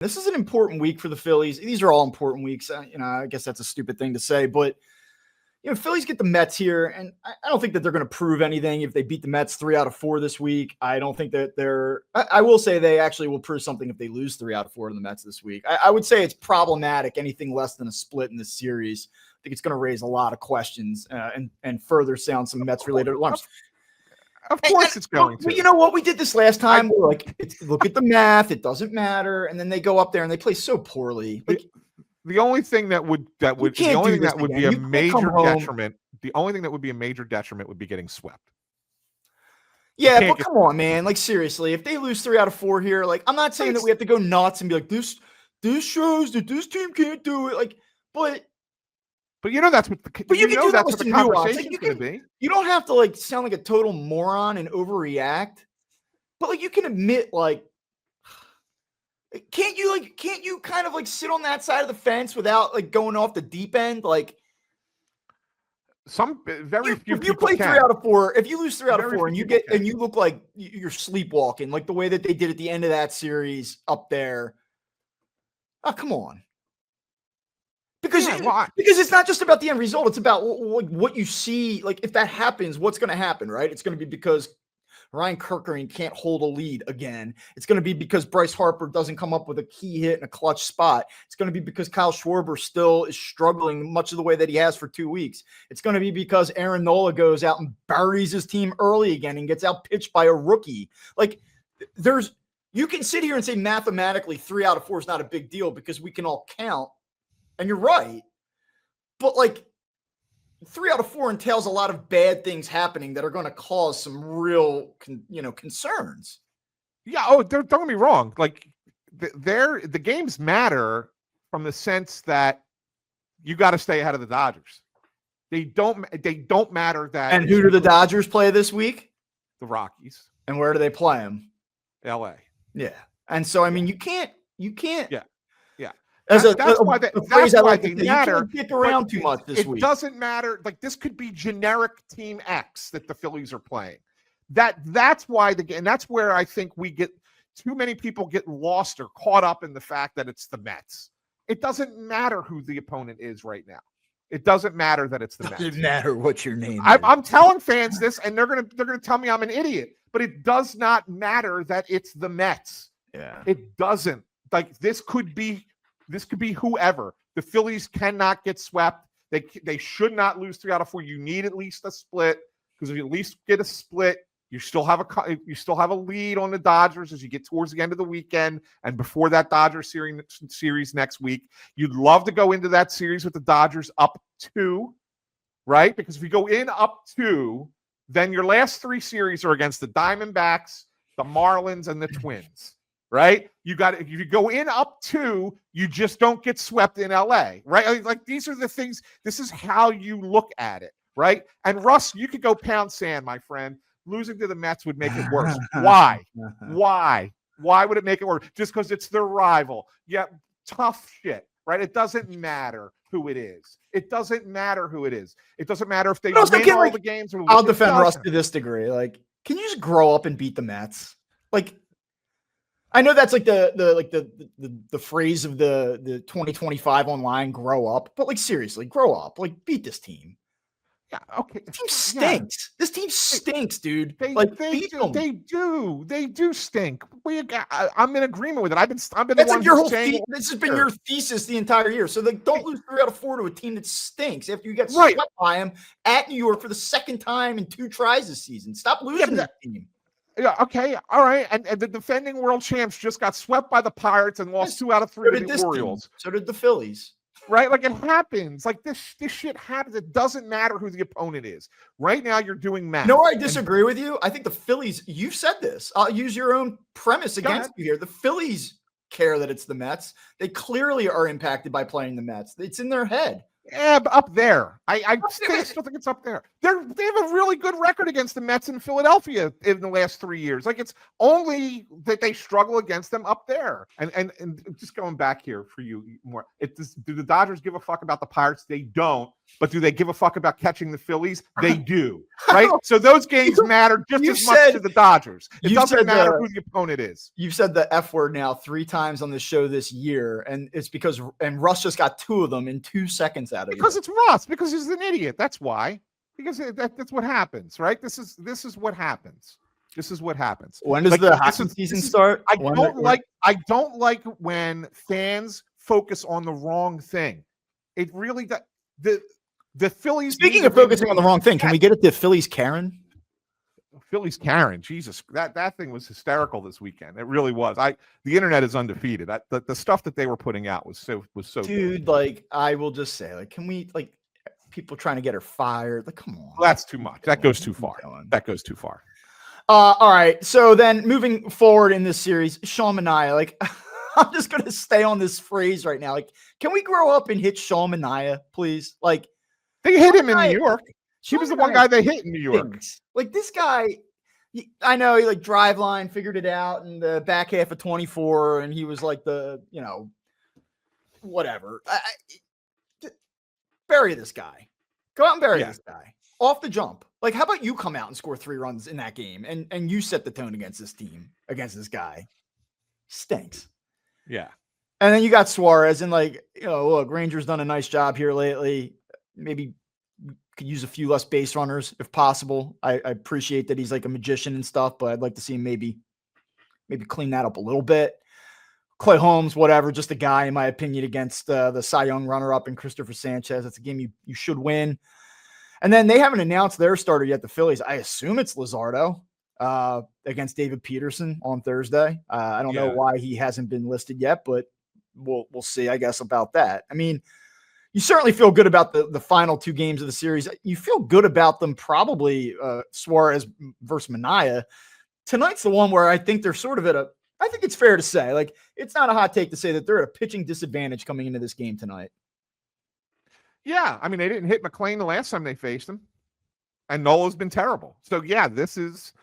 This is an important week for the Phillies. These are all important weeks. I guess that's a stupid thing to say, but Phillies get the Mets here, and I don't think that they're going to prove anything if they beat the Mets 3 out of 4 this week. I don't think that I will say they actually will prove something if they lose 3 out of 4 to the Mets this week. I would say it's problematic. Anything less than a split in this series, I think it's going to raise a lot of questions and further sound some Mets-related alarms. Of course it's going to. But you know what? We did this last time. We're like, look at the math. It doesn't matter. And then they go up there and they play so poorly. Like, the only thing that would be a major detriment. The only thing that would be a major detriment would be getting swept. Yeah, but come on, man. Like, seriously, if they lose 3 out of 4 here, like, I'm not saying that we have to go nuts and be like, this shows that this team can't do it. Like, but that's what the conversation's going to be. You don't have to like sound like a total moron and overreact, but like you can admit, like, can't you kind of like sit on that side of the fence without like going off the deep end? Like, if you play 3 out of 4, if you lose 3 out of 4 and you look like you're sleepwalking, like the way that they did at the end of that series up there. Oh, come on. Because it's not just about the end result. It's about what you see. Like, if that happens, what's going to happen, right? It's going to be because Ryan Kerkering can't hold a lead again. It's going to be because Bryce Harper doesn't come up with a key hit in a clutch spot. It's going to be because Kyle Schwarber still is struggling much of the way that he has for 2 weeks. It's going to be because Aaron Nola goes out and buries his team early again and gets out pitched by a rookie. Like, you can sit here and say mathematically 3 out of 4 is not a big deal because we can all count. And you're right, but like 3 out of 4 entails a lot of bad things happening that are going to cause some real, concerns. Yeah. Oh, don't get me wrong. Like the games matter from the sense that you got to stay ahead of the Dodgers. They don't matter that. And who do the Dodgers play this week? The Rockies. And where do they play them? LA. Yeah. And so, I mean, you can't. Yeah. That's why they matter. You can't kick around too much this week. It doesn't matter. Like, this could be generic Team X that the Phillies are playing. That's why and that's where I think we get too many people get lost or caught up in the fact that it's the Mets. It doesn't matter who the opponent is right now. It doesn't matter that it's the Mets. It doesn't matter what your name is. I'm telling fans this, and they're gonna tell me I'm an idiot. But it does not matter that it's the Mets. Yeah, it doesn't. Like, this could be whoever. The Phillies cannot get swept. They should not lose 3 out of 4. You need at least a split, because if you at least get a split, you still have a lead on the Dodgers as you get towards the end of the weekend and before that Dodgers series next week. You'd love to go into that series with the Dodgers up 2, right? Because if you go in up 2, then your last 3 series are against the Diamondbacks, the Marlins, and the Twins. Right? If you go in up 2, you just don't get swept in LA, right? Like, these are the things. This is how you look at it, right? And Russ, you could go pound sand, my friend. Losing to the Mets would make it worse. Why? Why would it make it worse? Just because it's their rival? Yeah, tough shit, right? It doesn't matter who it is. It doesn't matter who it is. It doesn't matter if they win all the games. I'll defend Russ to this degree. Like, can you just grow up and beat the Mets? Like, I know that's like the phrase of the 2025 online, grow up, but like, seriously, grow up, like, beat this team. Yeah, okay. This team stinks. This team stinks, dude. They do stink. I'm in agreement with it. I've been That's like your whole this has been your thesis the entire year. So, like, don't lose 3 out of 4 to a team that stinks after you get swept by them at New York for the second time in 2 tries this season. Stop losing that team. Yeah, okay, all right. And the defending world champs just got swept by the Pirates and lost 2 out of 3 to the Orioles. So did the Phillies. Right? Like, it happens. Like, this shit happens. It doesn't matter who the opponent is. Right now, you're doing math. No, I disagree with you. I think the Phillies, you've said this. I'll use your own premise against you here. The Phillies care that it's the Mets. They clearly are impacted by playing the Mets. It's in their head. Yeah, but up there. I still think it's up there. They have a really good record against the Mets in Philadelphia in the last 3 years. Like, it's only that they struggle against them up there. And just going back here for you more, do the Dodgers give a fuck about the Pirates? They don't. But do they give a fuck about catching the Phillies? They do. Right? So those games matter just as much to the Dodgers. It doesn't matter who the opponent is. You've said the F word now 3 times on the show this year, and it's because Russ just got 2 of them in 2 seconds out of it. Because it's Russ. Because he's an idiot. That's why. Because that's what happens, right? This is what happens. This is what happens. When does the hockey season start? I don't like when fans focus on the wrong thing. It really the Phillies. Speaking of focusing on the wrong thing, can we get it to Phillies Karen? Phillies Karen, Jesus, that thing was hysterical this weekend. It really was. The internet is undefeated. The stuff that they were putting out was so dude. Good. Like, I will just say, like, can we like. People trying to get her fired. Like, come on. Well, that's too much. That goes too far. That goes too far. All right. So then moving forward in this series, Sean Manaea, like, I'm just going to stay on this phrase right now. Like, can we grow up and hit Sean Manaea, please? Like, they hit him in New York. He was the one guy they hit in New York. Like, this guy, I know he like Driveline figured it out in the back half of 24, and he was like the, whatever. Bury this guy. Go out and bury this guy. Off the jump. Like, how about you come out and score 3 runs in that game and you set the tone against this team, against this guy? Stinks. Yeah. And then you got Suarez, and like, look, Rangers done a nice job here lately. Maybe could use a few less base runners if possible. I appreciate that he's like a magician and stuff, but I'd like to see him maybe clean that up a little bit. Clay Holmes, whatever, just a guy, in my opinion, against the Cy Young runner-up and Christopher Sanchez. That's a game you should win. And then they haven't announced their starter yet, the Phillies. I assume it's Luzardo against David Peterson on Thursday. I don't know why he hasn't been listed yet, but we'll see, I guess, about that. I mean, you certainly feel good about the final 2 games of the series. You feel good about them probably Suarez versus Manaea. Tonight's the one where I think they're sort of I think it's fair to say, like, it's not a hot take to say that they're at a pitching disadvantage coming into this game tonight. Yeah, I mean, they didn't hit McClain the last time they faced him, and Nola's been terrible. So yeah, this is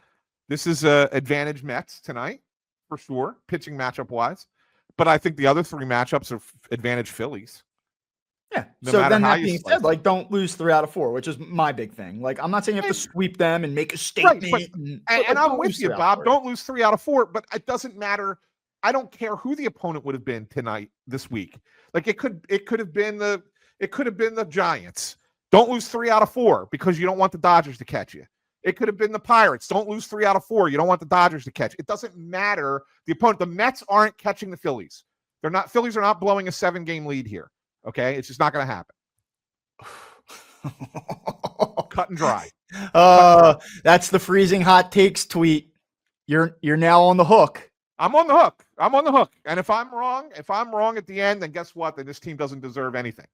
advantage Mets tonight for sure, pitching matchup wise. But I think the other 3 matchups are advantage Phillies. Yeah. So then that being said, like, don't lose 3 out of 4, which is my big thing. Like, I'm not saying you have to sweep them and make a statement. Right, and I'm with you, Bob. Don't lose 3 out of 4, but it doesn't matter. I don't care who the opponent would have been tonight, this week. Like, it could have been the Giants. Don't lose 3 out of 4 because you don't want the Dodgers to catch you. It could have been the Pirates. Don't lose 3 out of 4. You don't want the Dodgers to catch. It doesn't matter the opponent. The Mets aren't catching the Phillies. Phillies are not blowing a 7-game lead here. Okay, it's just not going to happen. Cut and dry. That's the freezing hot takes tweet. You're now on the hook. I'm on the hook. And if I'm wrong at the end, then guess what? Then this team doesn't deserve anything.